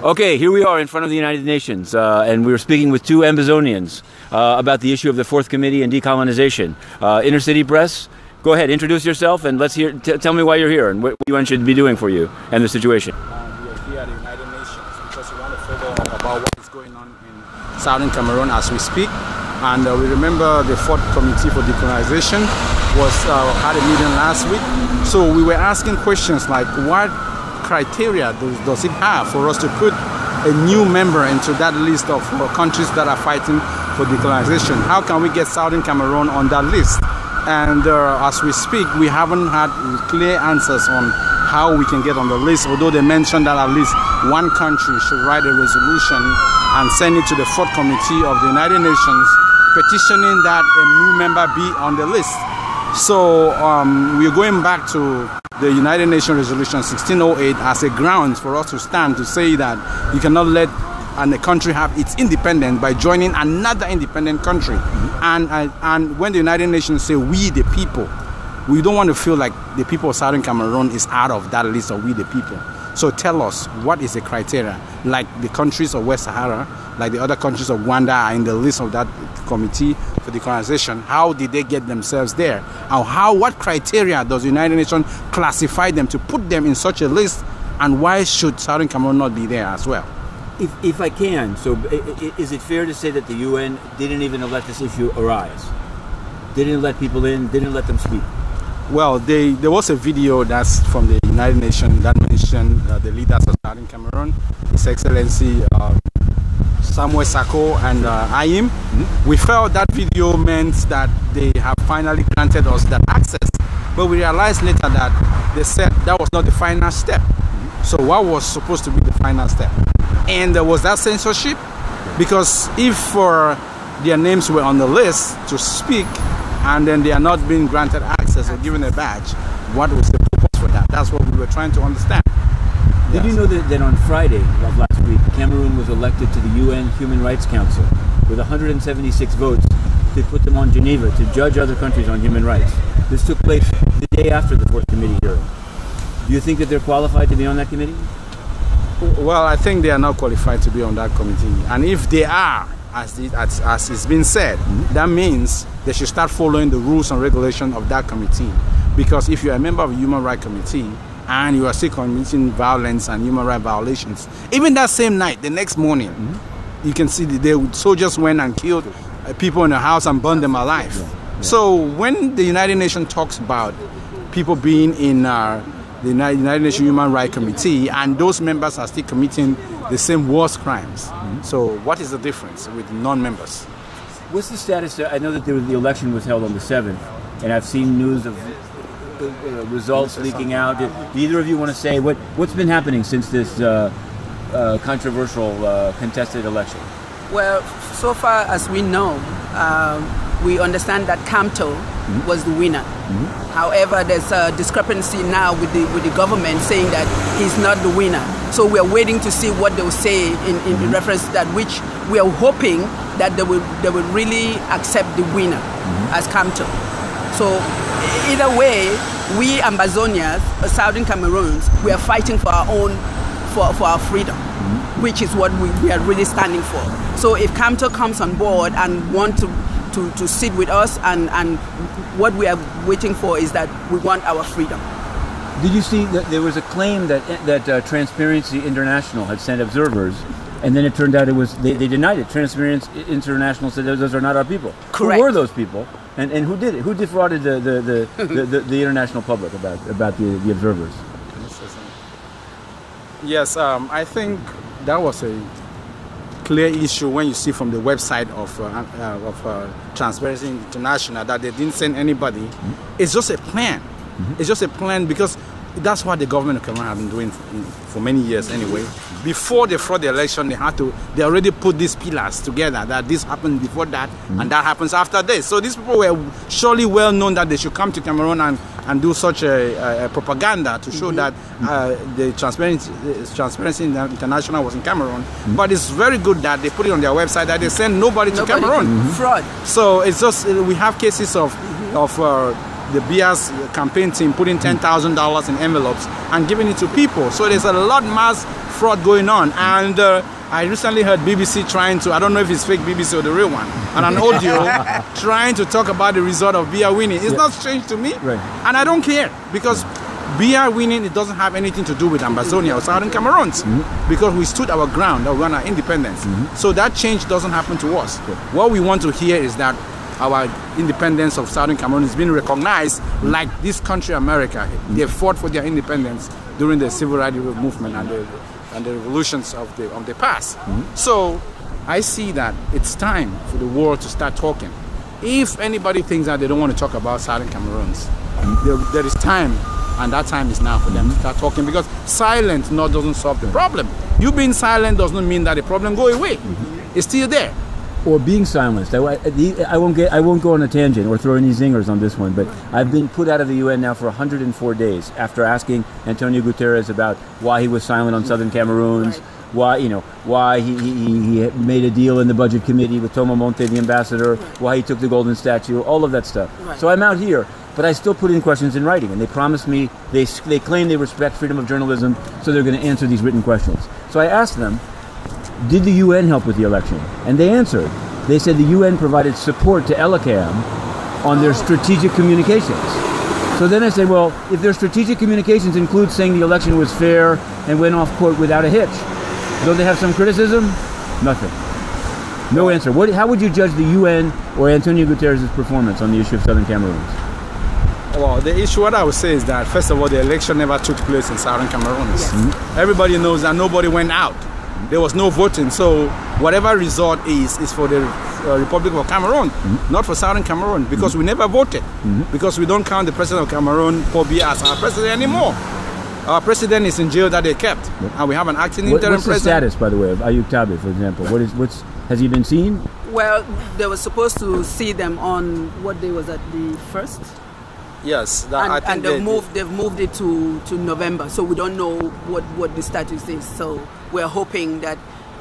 Okay, here we are in front of the United Nations, and we were speaking with two Ambazonians about the issue of the Fourth Committee and decolonization. Inner City Press, go ahead, introduce yourself, and let's hear. Tell me why you're here and what UN should be doing for you and the situation. We are here at the United Nations because we want to follow up about what is going on in Southern Cameroon as we speak. And we remember the Fourth Committee for Decolonization had a meeting last week. So we were asking questions like, what criteria does it have for us to put a new member into that list of countries that are fighting for decolonization? How can we get Southern Cameroon on that list? And as we speak, we haven't had clear answers on how we can get on the list, although they mentioned that at least one country should write a resolution and send it to the Fourth Committee of the United Nations petitioning that a new member be on the list. So we're going back to the United Nations Resolution 1608 as a ground for us to stand to say that you cannot let a country have its independence by joining another independent country. And when the United Nations say we the people, we don't want to feel like the people of Southern Cameroon is out of that list of we the people. So tell us, what is the criteria? Like the countries of West Sahara, like the other countries of Rwanda are in the list of that committee for decolonization. How did they get themselves there? And what criteria does the United Nations classify them to put them in such a list? And why should Southern Cameroon not be there as well? If I can, so is it fair to say that the UN didn't even let this issue arise? Didn't let people in, didn't let them speak? Well, there was a video that's from the United Nations that mentioned the leaders of Southern Cameroon, His Excellency Samuel Sako and Ayim. We felt that video meant that they have finally granted us that access, but we realized later that they said that was not the final step. So what was supposed to be the final step? And there was that censorship, because if their names were on the list to speak and then they are not being granted access or given a badge, what was the purpose for that? That's what we were trying to understand. Did you know that on Friday of last week, Cameroon was elected to the UN Human Rights Council with 176 votes to put them on Geneva to judge other countries on human rights? This took place the day after the Fourth Committee hearing. Do you think that they're qualified to be on that committee? Well, I think they are not qualified to be on that committee. And if they are, as it's been said, that means they should start following the rules and regulations of that committee. Because if you're a member of the Human Rights Committee and you are still committing violence and human rights violations, even that same night, the next morning, you can see the soldiers went and killed people in the house and burned them alive. So when the United Nations talks about people being in the United Nations Human Rights Committee and those members are still committing the same worst crimes, so what is the difference with non-members? What's the status? I know that the election was held on the 7th, and I've seen news of results leaking out. Do either of you want to say what's been happening since this controversial contested election? Well, so far as we know, we understand that Kamto was the winner. However, there's a discrepancy now with the government saying that he's not the winner. So we're waiting to see what they'll say in reference to that, which we are hoping that they will really accept the winner as Kamto. So either way, we Ambazonians, Southern Cameroons, we are fighting for our own, for our freedom, which is what we are really standing for. So if Kamto comes on board and want to sit with us, and what we are waiting for is that we want our freedom. Did you see that there was a claim that Transparency International had sent observers, and then it turned out they denied it. Transparency International said those are not our people. Correct. Who were those people, and who did it? Who defrauded the international public about the observers? Yes, I think that was a clear issue when you see from the website of Transparency International that they didn't send anybody. It's just a plan. It's just a plan because that's what the government of Cameroon have been doing for many years anyway. Before they fraud the election, they already put these pillars together, that this happened before that and that happens after this. So these people were surely well known that they should come to Cameroon and do such a propaganda to show that the Transparency International was in Cameroon. But it's very good that they put it on their website that they send nobody to Cameroon. Fraud. So it's just, we have cases of the Bia's campaign team putting $10,000 in envelopes and giving it to people. So there's a lot mass fraud going on. And I recently heard BBC trying to, I don't know if it's fake BBC or the real one, and an audio trying to talk about the result of Bia winning. It's not strange to me, and I don't care, because Bia winning, it doesn't have anything to do with Ambazonia or Southern Cameroons, because we stood our ground, that we want our independence. So that change doesn't happen to us. What we want to hear is that our independence of Southern Cameroon is being recognized, like this country, America. They fought for their independence during the civil rights movement and the revolutions of the past. So I see that it's time for the world to start talking. If anybody thinks that they don't want to talk about Southern Cameroons, there is time, and that time is now for them to start talking, because silence doesn't solve the problem. You being silent does not mean that the problem go away. It's still there. Or being silenced. I won't go on a tangent or throw any zingers on this one, but I've been put out of the UN now for 104 days after asking Antonio Guterres about why he was silent on Southern Cameroons, why he made a deal in the budget committee with Thomas Monte, the ambassador, why he took the golden statue, all of that stuff. So I'm out here, but I still put in questions in writing, and they promised me, they claim they respect freedom of journalism, so they're going to answer these written questions. So I asked them, did the UN help with the election? And they answered. They said the UN provided support to ELACAM on their strategic communications. So then I said, well, if their strategic communications include saying the election was fair and went off, quote, without a hitch, don't they have some criticism? Nothing. No answer. How would you judge the UN or Antonio Guterres' performance on the issue of Southern Cameroons? Well, the issue, what I would say is that, first of all, the election never took place in Southern Cameroons. Everybody knows that nobody went out. There was no voting, so whatever result is for the Republic of Cameroon, not for Southern Cameroon, because we never voted, because we don't count the president of Cameroon, Paul Biya, as our president anymore. Our president is in jail that they kept, and we have an acting interim president. What's the status, by the way, of Ayuk Tabe, for example? Has he been seen? Well, they were supposed to see them on, what day was that, the 1st? Yes, and they've moved it to November, so we don't know what the status is. So we're hoping that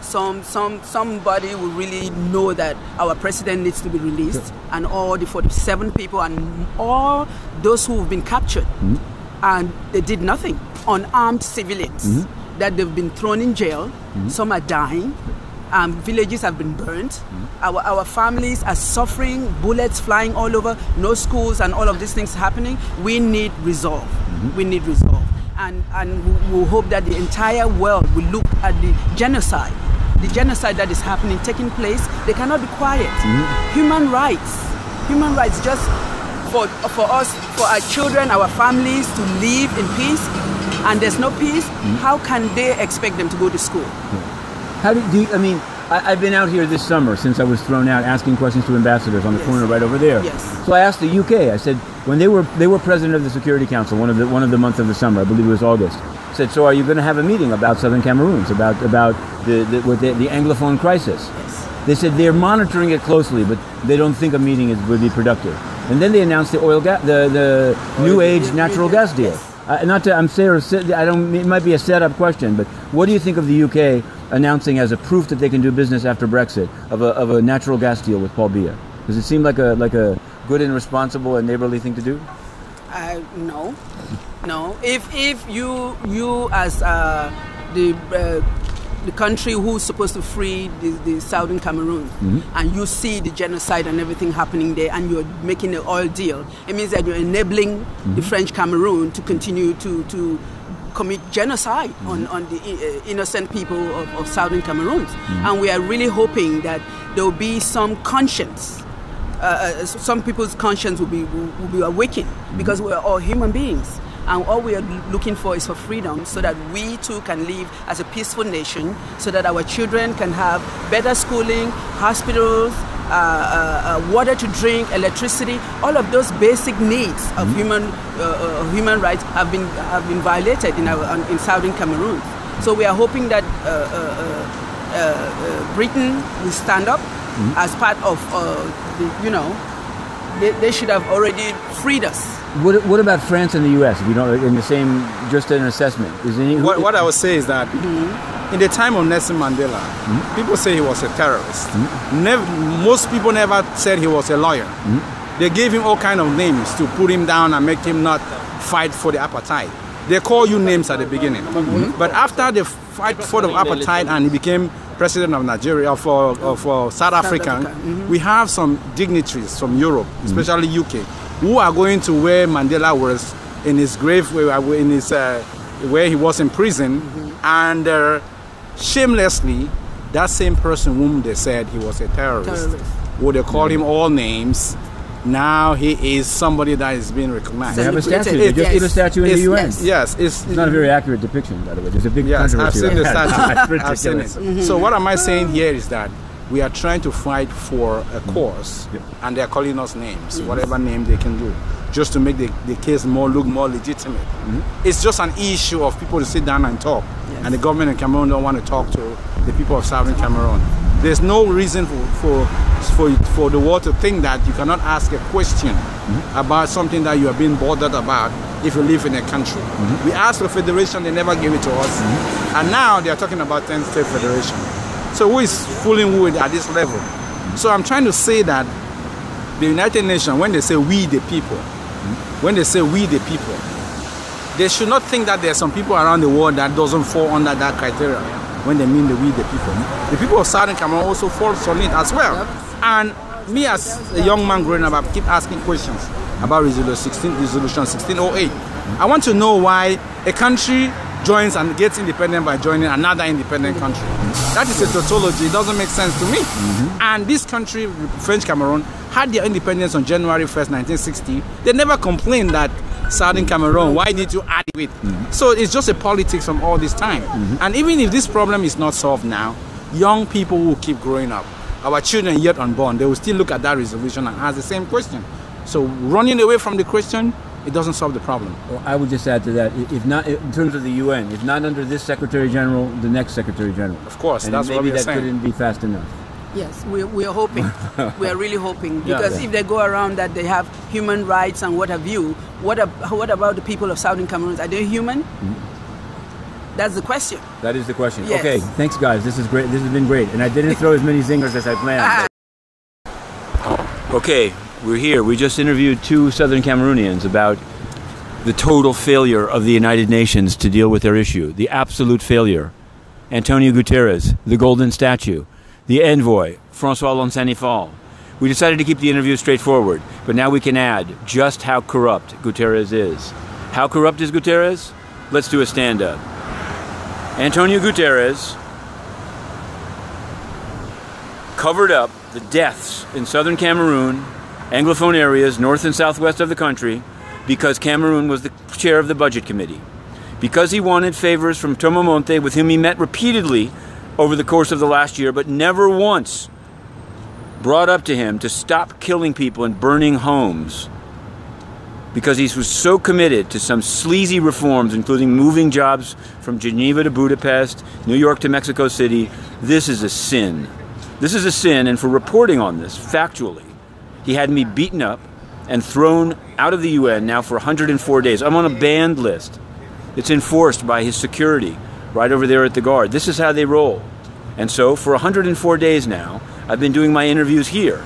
somebody will really know that our president needs to be released, and all the 47 people and all those who have been captured and they did nothing, unarmed civilians that they've been thrown in jail. Some are dying. Villages have been burnt. Our families are suffering, bullets flying all over, no schools, and all of these things happening. We need resolve. We need resolve. And we hope that the entire world will look at the genocide that is happening, taking place. They cannot be quiet. Human rights, just for us, for our children, our families to live in peace, and there's no peace, how can they expect them to go to school? How I've been out here this summer since I was thrown out, asking questions to ambassadors on the corner right over there. So I asked the UK. I said, when they were president of the Security Council, one of the month of the summer, I believe it was August. I said, so are you going to have a meeting about Southern Cameroons, about the Anglophone crisis? They said they're monitoring it closely, but they don't think a meeting would be productive. And then they announced the New Age natural gas deal. It might be a set-up question, but what do you think of the UK announcing as a proof that they can do business after Brexit of a natural gas deal with Paul Biya? Does it seem like a good and responsible and neighborly thing to do? No. If you as the country who's supposed to free the Southern Cameroon, and you see the genocide and everything happening there, and you're making an oil deal, it means that you're enabling the French Cameroon to continue to commit genocide on the innocent people of Southern Cameroon. And we are really hoping that there will be some conscience. Some people's conscience will be awakened, because we are all human beings. And all we are looking for is for freedom, so that we too can live as a peaceful nation, so that our children can have better schooling, hospitals, water to drink, electricity. All of those basic needs of human rights have been violated in Southern Cameroon. So we are hoping that Britain will stand up as part of they should have already freed us. What about France and the U.S.? If you don't, in the same, just an assessment. What I would say is that in the time of Nelson Mandela, people say he was a terrorist. Most people never said he was a lawyer. They gave him all kind of names to put him down and make him not fight for the apartheid. They call you names at the beginning. But after the fight for the apartheid and he became president of Nigeria, for South Africa, we have some dignitaries from Europe, especially UK, who are going to where Mandela was in his grave, in his, where he was in prison, and shamelessly, that same person whom they said he was a terrorist. Well, they called him all names. Now he is somebody that is being recognized. They have a statue. They just put a statue in the UN. Yes. It's not a very accurate depiction, by the way. There's a big Yes, controversy. I've seen the statue. It's I've seen it. So what am I saying here is that we are trying to fight for a cause, and they are calling us names, whatever name they can do, just to make the case look more legitimate. It's just an issue of people to sit down and talk, and the government in Cameroon don't want to talk to the people of Southern Cameroon. There's no reason for the world to think that you cannot ask a question about something that you are being bothered about if you live in a country. We asked for federation, they never gave it to us, and now they are talking about 10-state federation. So who is fooling who at this level? So I'm trying to say that the United Nations, when they say we the people, they should not think that there are some people around the world that doesn't fall under that criteria when they mean the we the people. The people of Southern Cameroon also fall on it as well. And me as a young man growing up, I keep asking questions about Resolution 1608. I want to know why a country joins and gets independent by joining another independent country. That is a tautology. It doesn't make sense to me. And this country, French Cameroon, had their independence on January 1st, 1960. They never complained that Southern Cameroon, why did you add it? So it's just a politics from all this time. And even if this problem is not solved now, young people will keep growing up. Our children yet unborn, they will still look at that resolution and ask the same question. So running away from the question, it doesn't solve the problem. Well, I would just add to that, if not in terms of the UN, if not under this Secretary General, the next Secretary General. Of course, and that's what we're saying. Maybe that couldn't be fast enough. Yes, we are hoping. We are really hoping, because if they go around that they have human rights and what have you, what about the people of Southern Cameroon? Are they human? That's the question. That is the question. Yes. Okay, thanks guys. This is great. This has been great, and I didn't throw as many zingers as I planned. Okay, we're here. We just interviewed two Southern Cameroonians about the total failure of the United Nations to deal with their issue, the absolute failure. Antonio Guterres, the golden statue, the envoy, Francois Lonsanifal. We decided to keep the interview straightforward, but now we can add just how corrupt Guterres is. How corrupt is Guterres? Let's do a stand-up. Antonio Guterres covered up the deaths in southern Cameroon, Anglophone areas, north and southwest of the country, because Cameroon was the chair of the budget committee. Because he wanted favors from Tomo Monte, with whom he met repeatedly over the course of the last year, but never once brought up to him to stop killing people and burning homes. Because he was so committed to some sleazy reforms, including moving jobs from Geneva to Budapest, New York to Mexico City. This is a sin. This is a sin, and for reporting on this, factually, he had me beaten up and thrown out of the UN now for 104 days. I'm on a banned list. It's enforced by his security right over there at the Guard. This is how they roll. And so for 104 days now, I've been doing my interviews here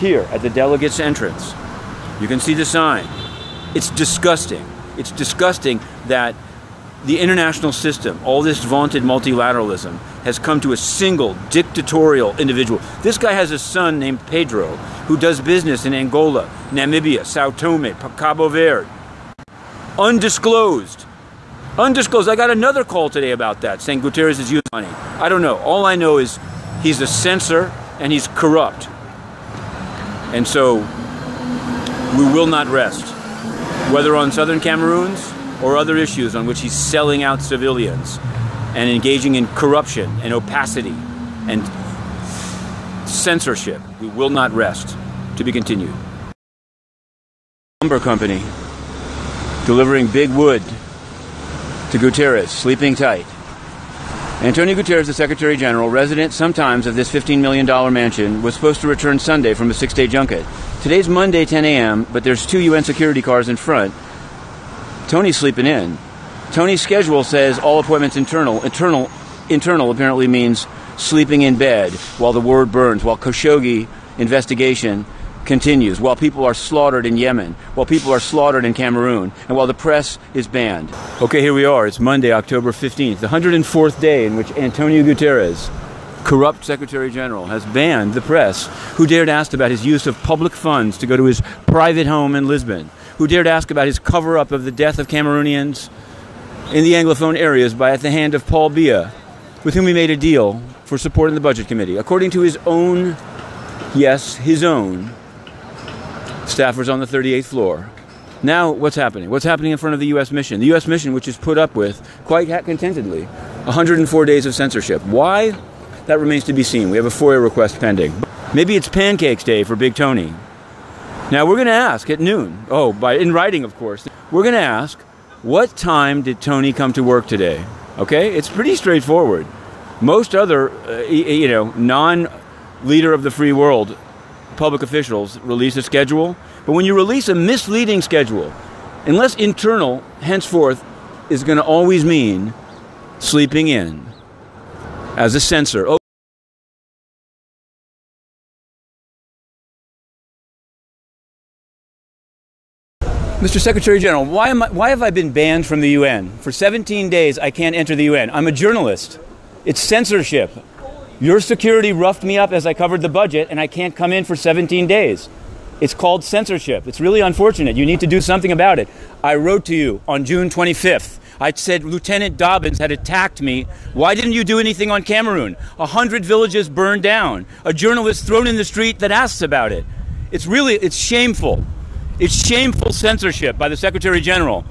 at the delegates' entrance. You can see the sign. It's disgusting. It's disgusting that the international system, all this vaunted multilateralism, has come to a single dictatorial individual. This guy has a son named Pedro who does business in Angola, Namibia, Sao Tome, Cabo Verde. Undisclosed. Undisclosed. I got another call today about that, saying Guterres is using money. I don't know. All I know is he's a censor and he's corrupt. And so we will not rest, whether on southern Cameroons or other issues on which he's selling out civilians and engaging in corruption and opacity and censorship. We will not rest. To be continued. Lumber company delivering big wood to Guterres, sleeping tight. Antonio Guterres, the Secretary General, resident sometimes of this $15 million mansion, was supposed to return Sunday from a 6-day junket. Today's Monday, 10 a.m., but there's 2 UN security cars in front. Tony's sleeping in. Tony's schedule says all appointments internal. Internal apparently means sleeping in bed while the word burns, while Khashoggi investigation continues while people are slaughtered in Yemen, while people are slaughtered in Cameroon, and while the press is banned. Okay, here we are. It's Monday, October 15th, the 104th day in which Antonio Guterres, corrupt Secretary General, has banned the press, who dared ask about his use of public funds to go to his private home in Lisbon, who dared ask about his cover-up of the death of Cameroonians in the Anglophone areas at the hand of Paul Biya, with whom he made a deal for support in the Budget Committee. According to his own, yes, his own, staffers on the 38th floor. Now, what's happening? What's happening in front of the U.S. mission? The U.S. mission, which is put up with, quite contentedly, 104 days of censorship. Why? That remains to be seen. We have a FOIA request pending. Maybe it's Pancakes Day for Big Tony. Now, we're going to ask at noon, in writing, of course, we're going to ask, what time did Tony come to work today? Okay? It's pretty straightforward. Most other, non-leader of the free world public officials release a schedule, but when you release a misleading schedule, unless internal, henceforth, is going to always mean sleeping in as a censor. Mr. Secretary General, why have I been banned from the UN? For 17 days, I can't enter the UN. I'm a journalist. It's censorship. Your security roughed me up as I covered the budget, and I can't come in for 17 days. It's called censorship. It's really unfortunate. You need to do something about it. I wrote to you on June 25th. I said Lieutenant Dobbins had attacked me. Why didn't you do anything on Cameroon? 100 villages burned down. A journalist thrown in the street that asks about it. It's shameful. It's shameful censorship by the Secretary General.